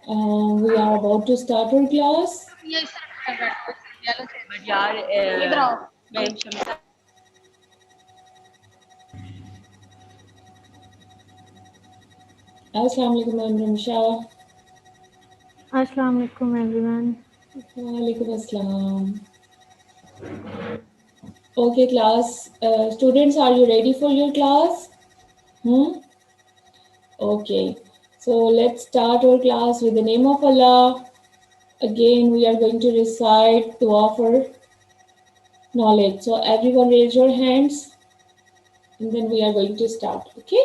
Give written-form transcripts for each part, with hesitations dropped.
We are about to start our class. Assalamu alaikum, I'm Ramsha. Assalamu alaikum everyone. Walaikum assalam. Okay, class. Students, are you ready for your class? Okay. So let's start our class with the name of Allah. Again, we are going to recite to offer knowledge. So everyone raise your hands and then we are going to start. Okay?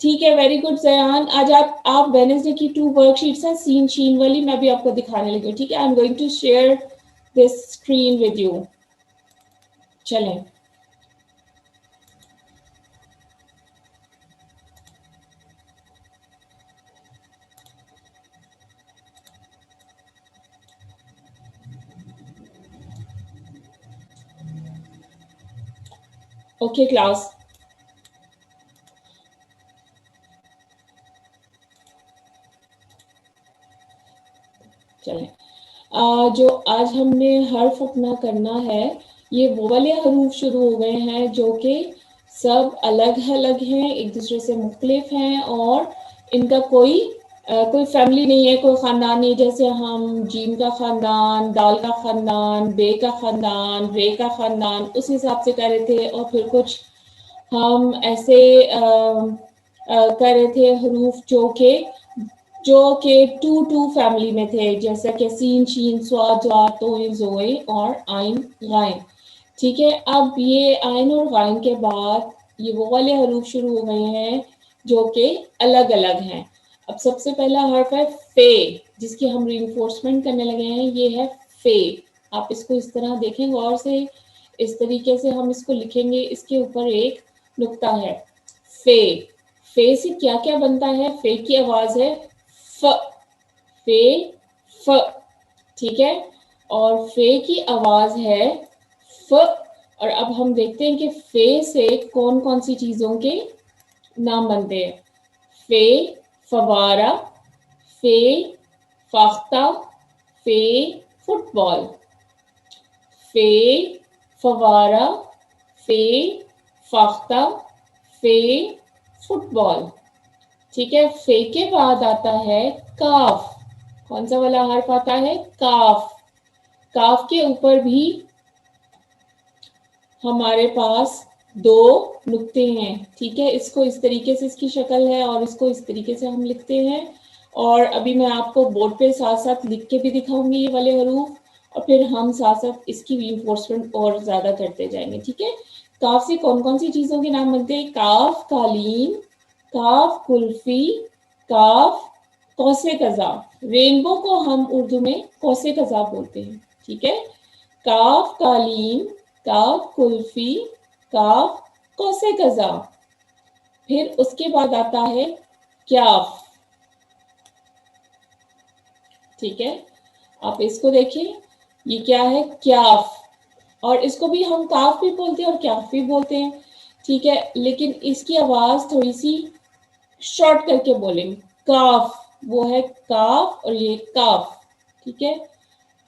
ठीक है। Very good Zayan. आज आप Wednesday की 2 worksheets हैं scene शीन वाली, मैं भी आपको दिखाने लगी हूँ, ठीक है। I am going to share this screen with you. चलें, ओके क्लास। चलें, जो आज हमने हर्फ अपना करना है, ये वो वाले हरूफ शुरू हो गए हैं जो कि सब अलग अलग हैं, एक दूसरे से मुख्तलिफ हैं और इनका कोई फैमिली नहीं है, कोई ख़ानदान नहीं। जैसे हम जीम का ख़ानदान, दाल का ख़ानदान, बे का ख़ानदान, रे का ख़ानदान, उस हिसाब से कर रहे थे। और फिर कुछ हम ऐसे कर रहे थे हरूफ जो कि टू फैमिली में थे, जैसा कि सीन शीन स्वाद जा तोय ज़ोए और आइन गाइन, ठीक है। अब ये आइन और गाइन के बाद ये वो वाले हरूफ शुरू हो गए हैं जो कि अलग अलग हैं। अब सबसे पहला हर्फ है फे, जिसकी हम रीइंफोर्समेंट करने लगे हैं, ये है फे। आप इसको इस तरह देखें गौर से, इस तरीके से हम इसको लिखेंगे, इसके ऊपर एक नुक्ता है फे। फे से क्या क्या बनता है? फे की आवाज है फ, फे फ, ठीक है। और फे की आवाज है फ। और अब हम देखते हैं कि फे से कौन कौन सी चीजों के नाम बनते हैं। फे फवारा, फे फाख्ता, फे फुटबॉल, फे फवारा, फे फाख्ता, फे फुटबॉल, ठीक है। फे के बाद आता है काफ। कौन सा वाला हर्फ आता है? काफ। काफ के ऊपर भी हमारे पास 2 नुक्ते हैं, ठीक है। इसको इस तरीके से इसकी शक्ल है और इसको इस तरीके से हम लिखते हैं। और अभी मैं आपको बोर्ड पे साथ साथ लिख के भी दिखाऊंगी ये वाले हरूफ, और फिर हम साथ साथ इसकी रीइंफोर्समेंट और ज्यादा करते जाएंगे, ठीक है। काफ से कौन कौन सी चीजों के नाम बनते हैं? काफ कालीन, काफ कुल्फी, काफ कौसे कज़ा। रेनबो को हम उर्दू में कौसे कज़ा बोलते हैं, ठीक है। काफ कालीन, काफ कुल्फी, काफ कौसे कज़ा। फिर उसके बाद आता है क्याफ, ठीक है। आप इसको देखिए, ये क्या है? क्याफ। और इसको भी हम काफ भी बोलते हैं और क्याफ भी बोलते हैं, ठीक है। लेकिन इसकी आवाज थोड़ी सी शॉर्ट करके बोलेंगे। काफ वो है काफ और ये काफ, ठीक है।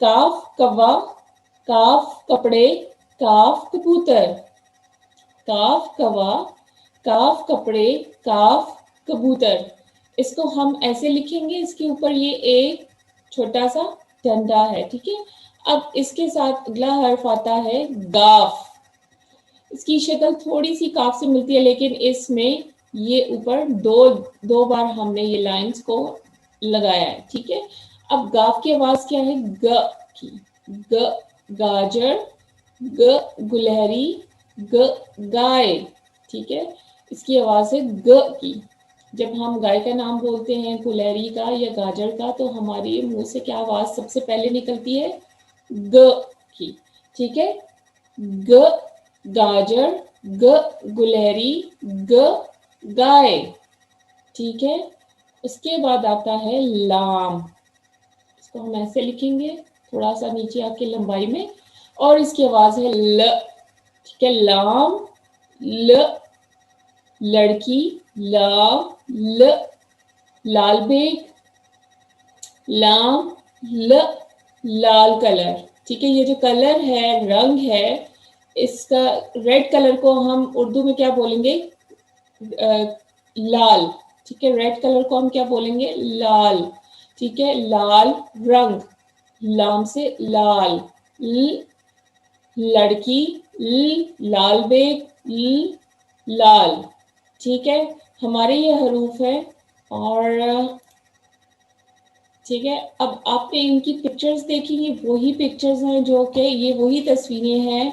काफ कौवा, काफ कपड़े, काफ कबूतर, काफ कौवा, काफ कपड़े, काफ कबूतर। इसको हम ऐसे लिखेंगे, इसके ऊपर ये एक छोटा सा डंडा है, ठीक है। अब इसके साथ अगला हर्फ आता है गाफ। इसकी शक्ल थोड़ी सी काफ से मिलती है, लेकिन इसमें ये ऊपर दो बार हमने ये लाइंस को लगाया है, ठीक है। अब गाफ की आवाज क्या है? ग की। ग गाजर, ग गुलहरी, ग गाय, ठीक है। इसकी आवाज है ग की। जब हम गाय का नाम बोलते हैं, गुलहरी का या गाजर का, तो हमारी मुंह से क्या आवाज सबसे पहले निकलती है? ग की, ठीक है। ग गाजर, ग गुलहरी, ग गाय, ठीक है। उसके बाद आता है लाम। इसको हम ऐसे लिखेंगे, थोड़ा सा नीचे आके लंबाई में, और इसकी आवाज है ल, ठीक है। लाम ल, लड़की, लाम ल, लाल बेग, लाम ल, लाल कलर, ठीक है। ये जो कलर है, रंग है, इसका रेड कलर को हम उर्दू में क्या बोलेंगे? लाल, ठीक है। रेड कलर को हम क्या बोलेंगे? लाल, ठीक है। लाल रंग, लाम से लाल, ल लड़की, ल लाल बेग, ल लाल, ठीक है। हमारे ये हरूफ है। और ठीक है, अब आपने इनकी पिक्चर्स देखी, ये वही पिक्चर्स हैं जो कि ये वही तस्वीरें हैं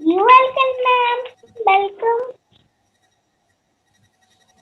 Welcome, ma'am. Welcome.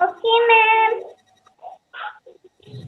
Okay, ma'am.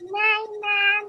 Nine, ma'am.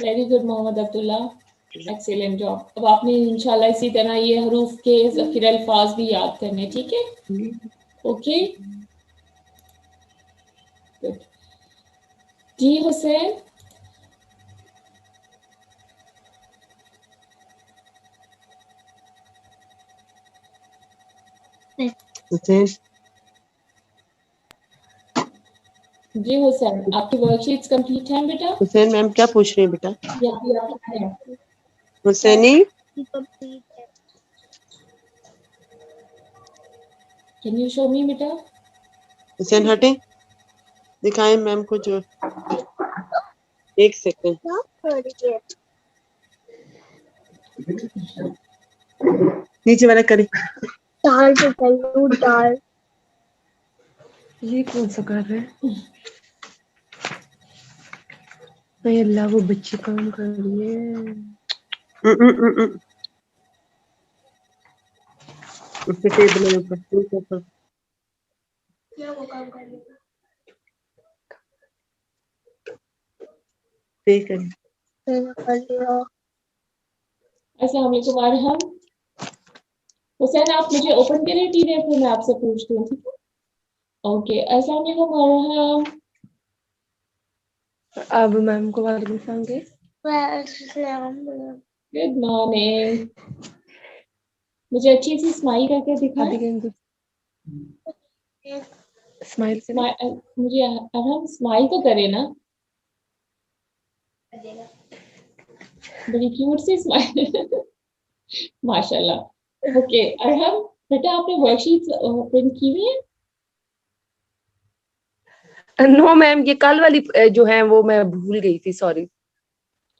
Very good Mohammad Abdullah, excellent job. अब आपने इंशाल्लाह इसी तरह ये हरूफ के ज़ख़ीर अल्फाज भी याद करने, ठीक है? Okay, good. जी हुसैन. हुसैन जी हुसैन, आपकी वर्कशीट्स कंप्लीट हैं बेटा? हुसैन मैम क्या पूछ रही है बेटा? या अभी आप हैं? Husaini can you show me बेटा? हुसैन हटे, दिखाएं मैम को जो. एक सेकंड. नीचे वाला करें. दाल पे कल्लू दाल. ये कौन सा कर रहे हैं? नहीं अल्लाह, वो बच्ची काम कर रही है. उसके टेबल है ऊपर. पे करें. अस्सलाम वालेकुम अरहम. हुसैन आप मुझे ओपन करें टीने, फिर मैं आपसे पूछती हूँ, ठीक है? ओके, अस्सलाम वालेकुम अरहम. अब मैम को वालेकुम सलाम के. Good morning. मुझे अच्छी सी स्माइल करके दिखाएं. आदि के स्माइल से मुझे अरहम स्माइल तो करे ना, बड़ी क्यूट सी स्माइल. माशाल्लाह. ओके अरहम बेटा, आपने वर्कशीट्स प्रिंट की हुई है? नो मैम, ये कल वाली जो है वो मैं भूल गई थी, सॉरी.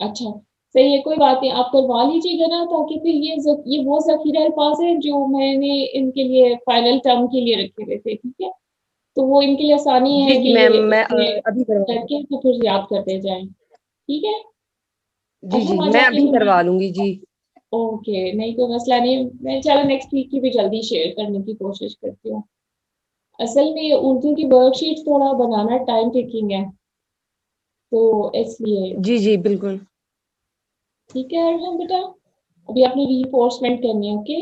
अच्छा सही है, कोई बात नहीं, आप करवा लीजिएगा ना, ताकि फिर ये वो ज़ख़ीरा अल्फाज है जो मैंने इनके लिए फाइनल टर्म के लिए रखे हुए थे, ठीक है? तो वो इनके लिए आसानी है जी कि जी मैम, मैं इसमें अभी करवा. करके तो फिर याद करते जाएं, ठीक है? जी अच्छा जी आज मैं आपने अभी करवा लूंगी जी. ओके, नहीं कोई मसला नहीं, मैं चलो नेक्स्ट वीक की भी जल्दी शेयर करने की कोशिश करती हूँ. असल में उर्दू की वर्कशीट थोड़ा बनाना टाइम टेकिंग है, तो इसलिए. जी जी बिल्कुल. ठीक है अरहम बेटा, अभी आपने रीइंफोर्समेंट करनी है, ओके?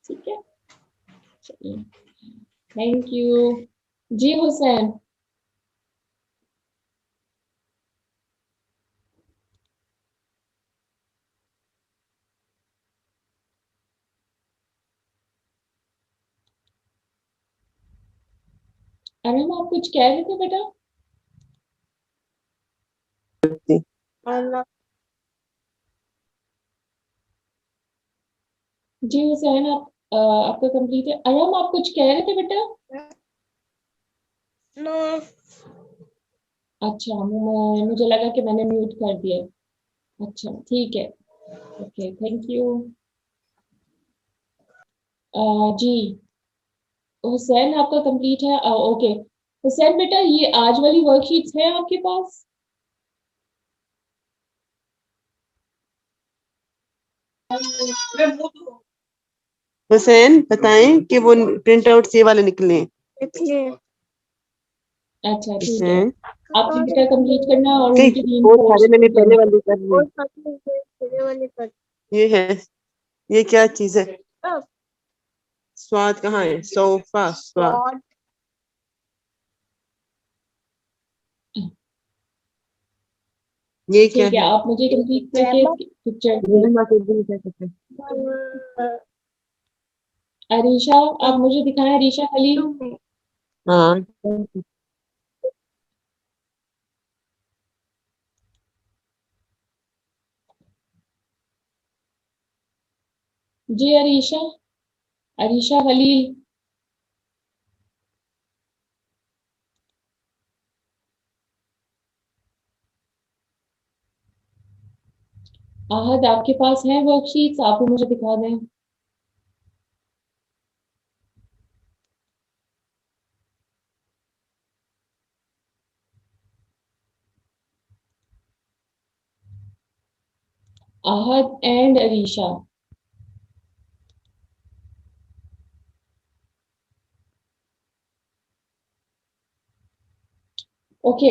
ठीक है, चलिए, थैंक यू. जी हुसैन. अरहम आप कुछ कह रहे थे बेटा? जी हुसैन, आप आपका कंप्लीट है. अरहम आप कुछ कह रहे थे बेटा? नो. अच्छा, मुझे लगा कि मैंने म्यूट कर दिया. अच्छा ठीक है, ओके थैंक यू. जी हुसैन आपका कंप्लीट है, ओके. हुसैन बेटा, ये आज वाली वर्कशीट्स है आपके पास? हुसैन बताएं कि वो प्रिंट आउट ये वाले निकले हैं. अच्छा ठीक है, हुसैन आपने बेटा कंप्लीट करना और ठीक, उनकी वो सारे मैंने रीइंफोर्समेंट पहले करनी. वाले कर लिए. ये है, ये क्या चीज है? स्वाद कहाँ है? सोफा स्वाद. ये क्या ठीक है, है? आप मुझे कंप्लीट करके पिक्चर. रहमा के दिन क्या कहते हैं? अरीशा, आप मुझे दिखाएं. अरीशा खलील. हाँ जी अरीशा, अरीशा खलील. आहद आपके पास है वर्कशीट्स, आप भी मुझे दिखा दें. Ahad and Arisha. Okay,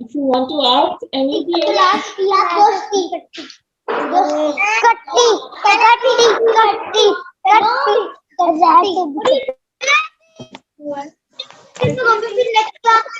If you want to ask anything,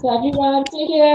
so everyone take care.